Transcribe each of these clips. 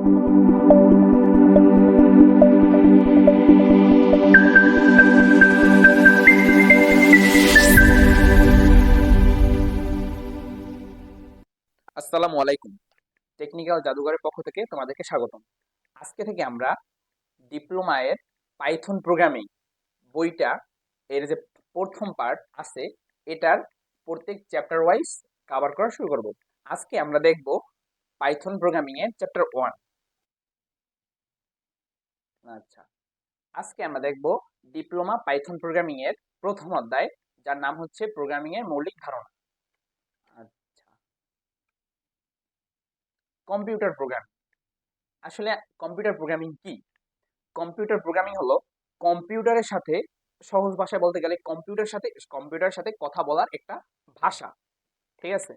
আসসালামু আলাইকুম। টেকনিক্যাল জাদুঘরের পক্ষ থেকে তোমাদেরকে স্বাগতম। আজকে থেকে আমরা ডিপ্লোমা এর পাইথন প্রোগ্রামিং বইটা এর যে প্রথম পার্ট আছে এটার প্রত্যেক চ্যাপ্টার ওয়াইজ কভার করা শুরু করব। আজকে আমরা দেখব পাইথন প্রোগ্রামিং এর চ্যাপ্টার 1। আচ্ছা, আজকে আমরা দেখব ডিপ্লোমা পাইথন প্রোগ্রামিং এর প্রথম অধ্যায়, যার নাম হচ্ছে প্রোগ্রামিং এর মৌলিক ধারণা। আচ্ছা, কম্পিউটার প্রোগ্রাম। আসলে কম্পিউটার প্রোগ্রামিং কি? কম্পিউটার প্রোগ্রামিং হলো কম্পিউটারের সাথে, সহজ ভাষায় বলতে গেলে কম্পিউটারের সাথে কথা বলার একটা ভাষা। ঠিক আছে,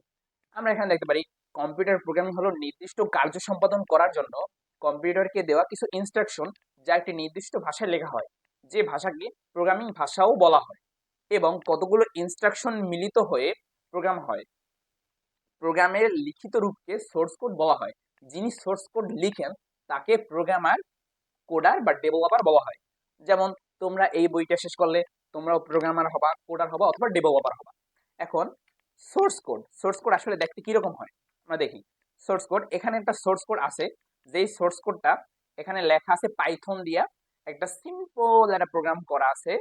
আমরা এখানে দেখতে পারি কম্পিউটার প্রোগ্রামিং হলো নির্দিষ্ট কার্য সম্পাদন করার জন্য কম্পিউটারকে দেওয়া কিছু ইনস্ট্রাকশন, যা একটি নির্দিষ্ট ভাষায় লেখা হয়, যে ভাষাকে প্রোগ্রামিং ভাষাও বলা হয়, এবং কতগুলো ইনস্ট্রাকশন মিলিত হয়ে প্রোগ্রাম হয়। প্রোগ্রামের লিখিত রূপকে সোর্স কোড বলা হয়। যিনি সোর্স কোড লিখেন তাকে প্রোগ্রামার, কোডার বা ডেভেলপার বলা হয়। যেমন তোমরা এই বইটা শেষ করলে তোমরাও প্রোগ্রামার হবা, কোডার হবা অথবা ডেভেলপার হবা। এখন সোর্স কোড আসলে দেখতে কিরকম হয় আমরা দেখি। সোর্স কোড, এখানে একটা সোর্স কোড আছে, যেই সোর্স কোডটা এখানে লেখা আছে পাইথন দিয়া, একটা সিম্পল একটা প্রোগ্রাম করা আছে।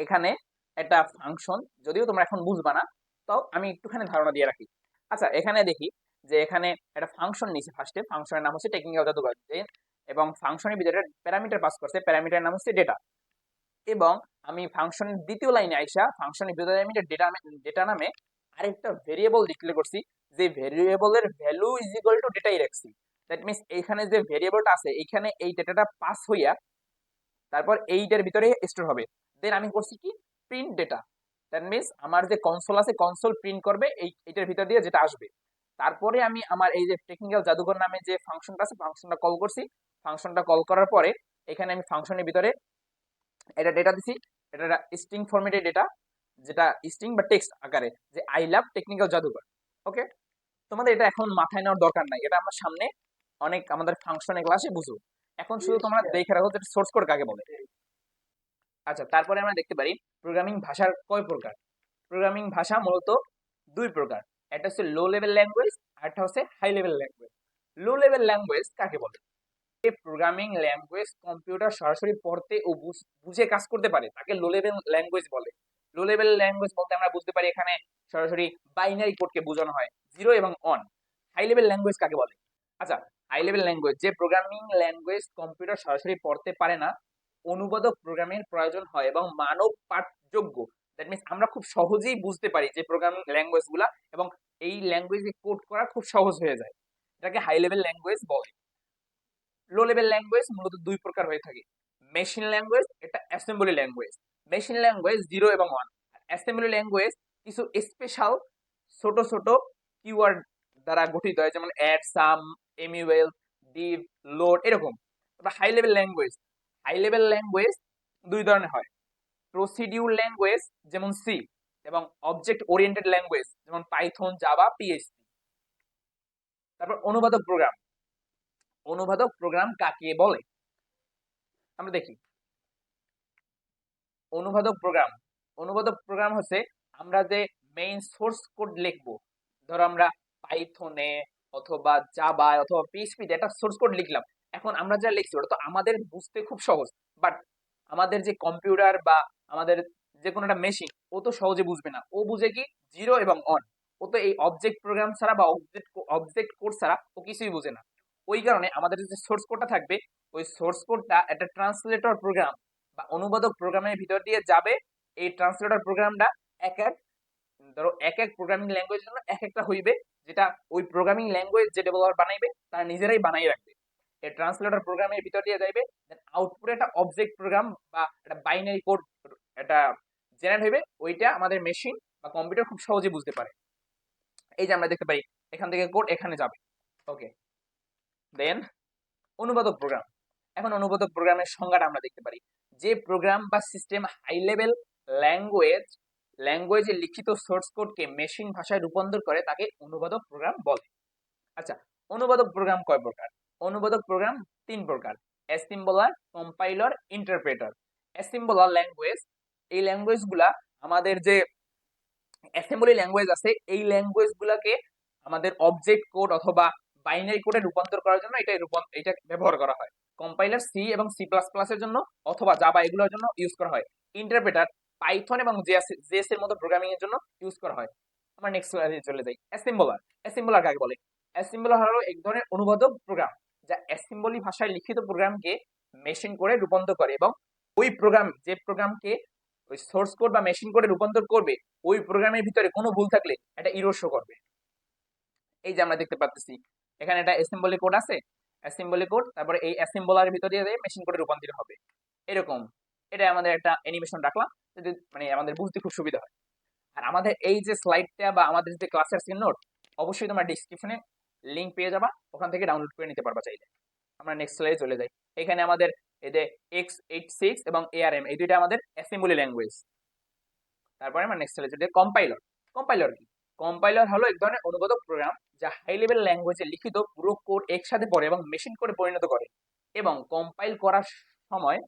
এখানে একটা ফাংশন, যদিও তোমরা এখন বুঝবা না, তাও আমি একটুখানি ধারণা দিয়ে রাখি। আচ্ছা, এখানে দেখি যে এখানে একটা ফাংশন নিয়েছে, ফার্স্টে ফাংশনের নাম হচ্ছে টেকনিক্যাল জাদুঘর, এবং ফাংশনের ভিতরে প্যারামিটার পাস করছে, প্যারামিটার নাম হচ্ছে ডেটা। এবং আমি ফাংশনের দ্বিতীয় লাইনে আইসা ফাংশনের ভিতরে আমি ডেটা নামে আরেকটা ভেরিয়েবল ডিক্লেয়ার করছি, যে ভেরিয়েবলের ভ্যালু ইজ ইকুয়াল টু ডেটাই রাখছি। দ্যাট মিনস এইখানে যে ভেরিয়েবলটা আছে এইখানে এই ডেটাটা পাস হইয়া তারপর এইটার ভিতরে স্টোর হবে। দেন আমি করছি কি, প্রিন্ট ডেটা। দ্যাট মিনস আমার যে কনসোল আছে, কনসোল প্রিন্ট করবে এইটার ভিতর দিয়ে যেটা আসবে। তারপরে আমি আমার এই যে টেকনিক্যাল জাদুঘর নামে যে ফাংশনটা আছে, ফাংশনটা কল করছি। ফাংশনটা কল করার পরে এখানে আমি ফাংশনের ভিতরে এটা ডেটা দিছি, এটা স্ট্রিং ফরম্যাটের ডেটা, যেটা স্ট্রিং বা টেক্সট আকারে, যে আই লাভ টেকনিক্যাল জাদুঘর। ওকে, তোমাদের এটা এখন মাথায় নেওয়ার দরকার নাই, এটা আমরা সামনে অনেক আমাদের ফাংশনের ক্লাসে বুঝবো। এখন শুধু তোমরা দেখে রাখো যে সোর্স কোড কাকে বলে। আচ্ছা, তারপরে আমরা দেখতে পারি প্রোগ্রামিং ভাষার কয় প্রকার। প্রোগ্রামিং ভাষা মূলত দুই প্রকার, একটা হচ্ছে লো লেভেল ল্যাঙ্গুয়েজ আর একটা হচ্ছে high level language. Low level language কাকে বলে? প্রোগ্রামিং ল্যাঙ্গুয়েজ কম্পিউটার সরাসরি পড়তে ও বুঝে কাজ করতে পারে তাকে লো লেভেল ল্যাঙ্গুয়েজ বলে। লো লেভেল ল্যাঙ্গুয়েজ বলতে আমরা বুঝতে পারি এখানে সরাসরি বাইনারি কোডকে বোঝানো হয়, জিরো এবং অন। হাই লেভেল ল্যাঙ্গুয়েজ কাকে বলে? আচ্ছা, হাই লেভেল ল্যাঙ্গুয়েজ যে প্রোগ্রামিং ল্যাঙ্গুয়েজ কম্পিউটার সরাসরি পড়তে পারে না, অনুবাদক প্রোগ্রামের প্রয়োজন হয় এবং মানব পাঠযোগ্য। দ্যাট মিনস আমরা খুব সহজেই বুঝতে পারি যে প্রোগ্রামিং ল্যাঙ্গুয়েজ গুলা, এবং এই ল্যাঙ্গুয়েজে কোড করা খুব সহজ হয়ে যায়, এটাকে হাই লেভেল ল্যাঙ্গুয়েজ বলে। লো লেভেল ল্যাঙ্গুয়েজ মূলত দুই প্রকার হয়ে থাকে, মেশিন ল্যাঙ্গুয়েজ, এটা assembly language. Machine language zero এবং ওয়ান। অ্যাসেম্বলি ল্যাঙ্গুয়েজ কিছু স্পেশাল ছোট ছোট কিওয়ার্ড দ্বারা গঠিত হয়, যেমন add, sum, MUL, div, load, এরকম। High level language, high level language দুই ধরনের হয়, প্রসিডিউর ল্যাঙ্গুয়েজ যেমন সি, এবং অবজেক্ট ওরিয়েন্টেড ল্যাঙ্গুয়েজ যেমন পাইথন, জাভা, পিএইচপি। তারপর অনুবাদক প্রোগ্রাম। অনুবাদক প্রোগ্রাম কাকে বলে আমরা দেখি। অনুবাদক প্রোগ্রাম হচ্ছে আমরা যে মেইন সোর্স কোড লিখবো, ধরো আমরা পাইথনে অথবা জাভায় অথবা পিএইচপি একটা সোর্স কোড লিখলাম। এখন আমরা যা লিখছি ওটা তো আমাদের বুঝতে খুব সহজ, বাট আমাদের যে কম্পিউটার বা আমাদের যে কোনো একটা মেশিন, ও তো সহজে বুঝবে না। ও বুঝে কি, জিরো এবং অন। ও তো এই অবজেক্ট প্রোগ্রাম ছাড়া বা অবজেক্ট কোড ছাড়া ও কিছুই বুঝে না। ওই কারণে আমাদের যে সোর্স কোডটা থাকবে, ওই সোর্স কোডটা একটা ট্রান্সলেটর প্রোগ্রাম বা অনুবাদক প্রোগ্রামের ভিতর দিয়ে যাবে। এই ট্রান্সলেটর প্রোগ্রামটা এক এক, ধরো এক এক প্রোগ্রামিং ল্যাঙ্গুয়েজের জন্য এক একটা হইবে, যেটা ওই প্রোগ্রামিং ল্যাঙ্গুয়েজ যে ডেভেলপার বানাইবে তারা নিজেরাই বানাই রাখবে। এই ট্রান্সলেটর প্রোগ্রামের ভিতর দিয়ে যাইবে, দেন আউটপুটে একটা অবজেক্ট প্রোগ্রাম বা একটা বাইনারি কোড এটা জেনারেট হইবে, ওইটা আমাদের মেশিন বা কম্পিউটার খুব সহজে বুঝতে পারে। এই যে আমরা দেখতে পাই এখান থেকে কোড এখানে যাবে। ওকে, দেন অনুবাদক প্রোগ্রাম। এখন অনুবাদক প্রোগ্রামের সংজ্ঞাটা আমরা দেখতে পারি, যে প্রোগ্রাম বা সিস্টেম হাই লেভেল ল্যাঙ্গুয়েজে লিখিত সোর্স কোডকে মেশিন ভাষায় রূপান্তর করে তাকে অনুবাদক প্রোগ্রাম বলে। আচ্ছা, অনুবাদক প্রোগ্রাম কয় প্রকার? অনুবাদক প্রোগ্রাম তিন প্রকার: assembler, compiler, interpreter. Assembler language, এই ল্যাঙ্গুয়েজ গুলা আমাদের যে অ্যাসেম্বলি ল্যাঙ্গুয়েজ আছে এই ল্যাঙ্গুয়েজ গুলাকে আমাদের অবজেক্ট কোড অথবা বাইনারি কোডে রূপান্তর করার জন্য এটা ব্যবহার করা হয়। কম্পাইলার সি এবং সি প্লাস প্লাস এর জন্য অথবা জাভা এগুলোর জন্য ইউজ করা হয়। ইন্টারপ্রেটার পাইথন এবং জেএস এর মতো প্রোগ্রামিং এর জন্য ইউজ করা হয়। আমরা নেক্সট স্লাইডে চলে যাই। অ্যাসেম্বলার, অ্যাসেম্বলার কাকে বলে? অ্যাসেম্বলার হলো এক ধরনের অনুবাদক প্রোগ্রাম যা অ্যাসেম্বলি ভাষায় লিখিত প্রোগ্রামকে মেশিন করে রূপান্তর করে এবং ওই প্রোগ্রাম যে প্রোগ্রামকে ওই সোর্স কোড বা মেশিন কোডে রূপান্তর করবে ওই প্রোগ্রামের ভিতরে কোনো ভুল থাকলে এটা ইরর শো করবে। এই যে আমরা দেখতে পাচ্ছি এখানে একটা অ্যাসেম্বলি কোড আছে, অ্যাসেম্বলি কোড, তারপরে এই অ্যাসেম্বলার ভিতরে দিয়ে মেশিন কোডে রূপান্তরিত হবে এরকম। এটা আমাদের একটা অ্যানিমেশন রাখলাম যদি মানে আমাদের বুঝতে খুব সুবিধা হয়। আর আমাদের এই যে স্লাইডটা বা আমাদের যে ক্লাসের নোট অবশ্যই তোমরা ডিসক্রিপশনে লিংক পেয়ে যাবা, ওখান থেকে ডাউনলোড করে নিতে পারবা চাইলে। আমরা নেক্সট স্লাইডে চলে যাই। এখানে আমাদের এই যে x86 এবং ARM এই দুইটা আমাদের অ্যাসেম্বলি ল্যাঙ্গুয়েজ। তারপরে আমরা নেক্সট স্লাইডে চলে যাই। কম্পাইলার, কম্পাইলার কি? কম্পাইলার হলো এক ধরনের অনুবাদক প্রোগ্রাম যা হাই লেভেল ল্যাঙ্গুয়েজে লিখিত পুরো কোড একসাথে পড়ে এবং মেশিন কোডে পরিণত করে এবং কম্পাইল করার সময়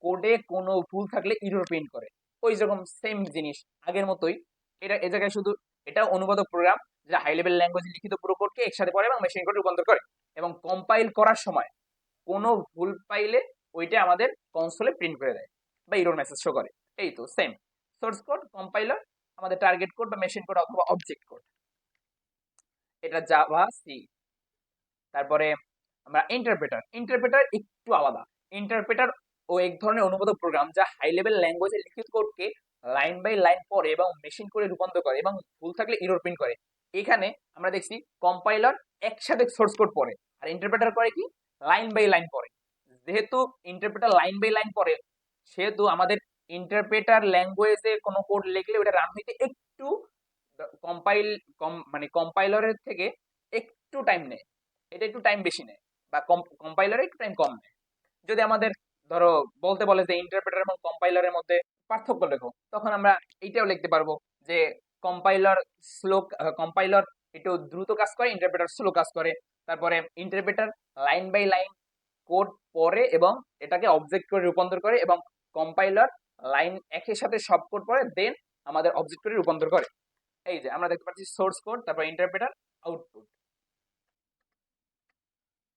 কোডে কোনো ভুল থাকলে ইরর প্রিন্ট করে। ওই রকম সেম জিনিস আগের মতোই। এটা এ জায়গায় শুধু এটা অনুবাদক প্রোগ্রাম যা হাই লেভেল ল্যাঙ্গুয়েজে লিখিত পুরো কোডকে একসাথে পড়ে এবং মেশিন কোডে রূপান্তর করে এবং কম্পাইল করার সময় কোনো ভুল পাইলে ওইটা আমাদের কনসোলে প্রিন্ট করে দেয় বা ইরর মেসেজ শো করে। এই তো সেম সোর্স কোড, কম্পাইলার, আমাদের টার্গেট কোড বা মেশিন কোড অথবা অবজেক্ট কোড, এটা জাভা সি। তারপরে আমরা ইন্টারপ্রেটার, ইন্টারপ্রেটার একটু আলাদা। ইন্টারপ্রেটার ও এক ধরনের অনুবাদক প্রোগ্রাম যা হাই লেভেল ল্যাঙ্গুয়েজে লিখিত কোডকে লাইন বাই লাইন পড়ে এবং মেশিন করে রূপান্তর করে এবং ভুল থাকলে ইরর প্রিন্ট করে। এখানে আমরা দেখছি কম্পাইলার একসাথে সোর্স কোড পড়ে আর ইন্টারপ্রেটার করে কি লাইন বাই লাইন পড়ে। যেহেতু ইন্টারপ্রেটার লাইন বাই লাইন পড়ে সেহেতু আমাদের ইন্টারপ্রেটার ল্যাঙ্গুয়েজে কোনো কোড লিখলে ওটা রান হইতে একটু কম্পাইল মানে কম্পাইলারের থেকে একটু টাইম নেয়, এটা একটু টাইম বেশি নেয় বা কম্পাইলারে একটু টাইম কম নেয়। যদি আমাদের ধরো বলতে বলে যে ইন্টারপ্রেটার এবং কম্পাইলারের মধ্যে পার্থক্য লেখো, তখন আমরা এইটাও লিখতে পারবো যে কম্পাইলার স্লো, কম্পাইলার একটু দ্রুত কাজ করে, ইন্টারপ্রেটার স্লো কাজ করে। তারপরে interpreter line by line code পড়ে এবং এটাকে অবজেক্ট করে রূপান্তর করে এবং কম্পাইলার লাইন একই সাথে সব কোড পড়ে দেন আমাদের অবজেক্ট করে রূপান্তর করে। এই যে আমরা দেখতে পাচ্ছি সোর্স কোড, তারপর ইন্টারপ্রেটার, আউটপুট।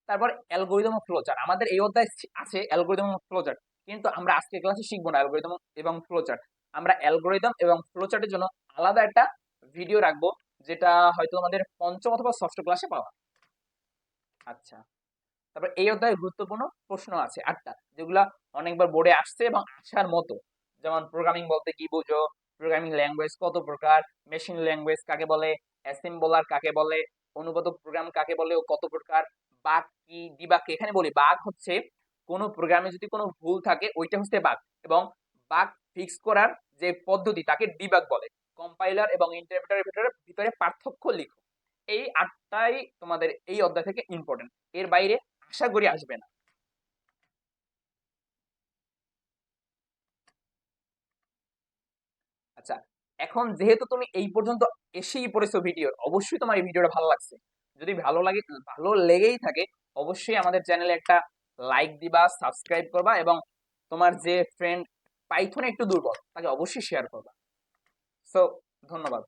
তারপর অ্যালগরিদম ও ফ্লোচার্ট, আমাদের এই অধ্যায় আছে অ্যালগরিদম ও ফ্লোচার্ট, কিন্তু আমরা আজকে ক্লাসে শিখবো না অ্যালগরিদম এবং ফ্লোচার্ট। আমরা অ্যালগরিদম এবং ফ্লোচার্টের জন্য আলাদা একটা ভিডিও রাখবো যেটা হয়তো আমাদের পঞ্চম অথবা ষষ্ঠ ক্লাসে পাওয়া। আচ্ছা, তারপর এই অধ্যায়ে গুরুত্বপূর্ণ প্রশ্ন আছে 8টা, যেগুলা অনেকবার বোর্ডে আসছে এবং আসার মতো। যেমন প্রোগ্রামিং বলতে কি বুঝো, প্রোগ্রামিং ল্যাঙ্গুয়েজ কত প্রকার, মেশিন ল্যাঙ্গুয়েজ কাকে বলে, অ্যাসেম্বলার কাকে বলে, অনুবাদক প্রোগ্রাম কাকে বলে ও কত প্রকার, বাগ কি, ডিবাগ কি। এখানে বলি বাগ হচ্ছে কোনো প্রোগ্রামে যদি কোনো ভুল থাকে ওইটা হচ্ছে বাগ, এবং বাগ ফিক্স করার যে পদ্ধতি তাকে ডিবাগ বলে। কম্পাইলার এবং ইন্টারপ্রেটারের ভিতরে পার্থক্য লিখো। এই 8টাই তোমাদের এই অধ্যায় থেকে ইম্পর্টেন্ট, এর বাইরে আশা করি আসবে না। আচ্ছা, এখন যেহেতু তুমি এই পর্যন্ত এসেই পড়েছো ভিডিও, অবশ্যই তোমার এই ভিডিওটা ভালো লাগছে। যদি ভালো লাগে, ভালো লেগেই থাকে, অবশ্যই আমাদের চ্যানেলে একটা লাইক দিবা, সাবস্ক্রাইব করবা এবং তোমার যে ফ্রেন্ড পাইথনে একটু দুর্বল তাকে অবশ্যই শেয়ার করবা। সো ধন্যবাদ।